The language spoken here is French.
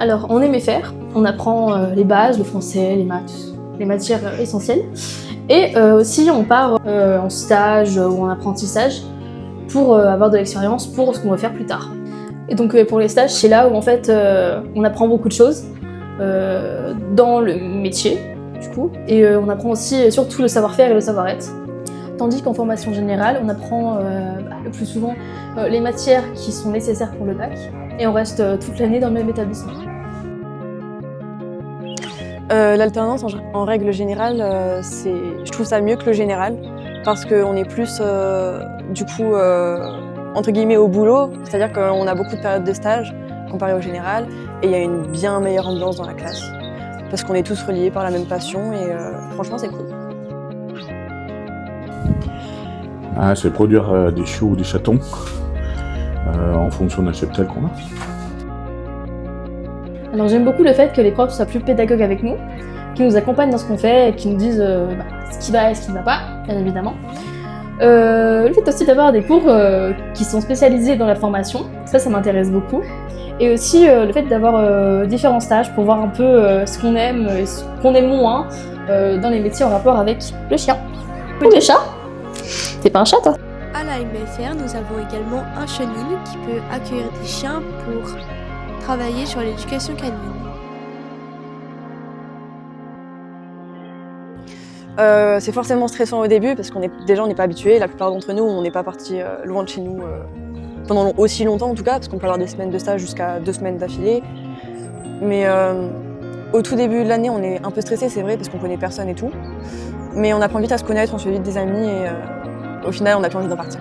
Alors, on aimait faire, on apprend les bases, le français, les maths, les matières essentielles. Et aussi, on part en stage ou en apprentissage pour avoir de l'expérience pour ce qu'on va faire plus tard. Et donc, pour les stages, c'est là où en fait, on apprend beaucoup de choses dans le métier, du coup. Et on apprend aussi surtout le savoir-faire et le savoir-être. Tandis qu'en formation générale, on apprend le plus souvent les matières qui sont nécessaires pour le bac. Et on reste toute l'année dans le même établissement. L'alternance, en règle générale, je trouve ça mieux que le général parce qu'on est plus, du coup, entre guillemets au boulot, c'est-à-dire qu'on a beaucoup de périodes de stage comparé au général et il y a une bien meilleure ambiance dans la classe parce qu'on est tous reliés par la même passion et franchement c'est cool. C'est produire des chiots ou des chatons en fonction d'un cheptel qu'on a. Alors j'aime beaucoup le fait que les profs soient plus pédagogues avec nous, qui nous accompagnent dans ce qu'on fait et qui nous disent ce qui va et ce qui ne va pas, bien évidemment. Le fait aussi d'avoir des cours qui sont spécialisés dans la formation, ça m'intéresse beaucoup. Et aussi le fait d'avoir différents stages pour voir un peu ce qu'on aime et ce qu'on aime moins dans les métiers en rapport avec le chien. Ou le chat. T'es pas un chat, toi? À la MFR, nous avons également un chenil qui peut accueillir des chiens pour travailler sur l'éducation canine. C'est forcément stressant au début parce qu'on n'est pas habitué. La plupart d'entre nous, on n'est pas parti loin de chez nous pendant aussi longtemps en tout cas, parce qu'on peut avoir des semaines de stage jusqu'à 2 semaines d'affilée. Mais au tout début de l'année, on est un peu stressé, c'est vrai, parce qu'on connaît personne et tout. Mais on apprend vite à se connaître, on se fait vite des amis et au final, on n'a plus envie d'en partir.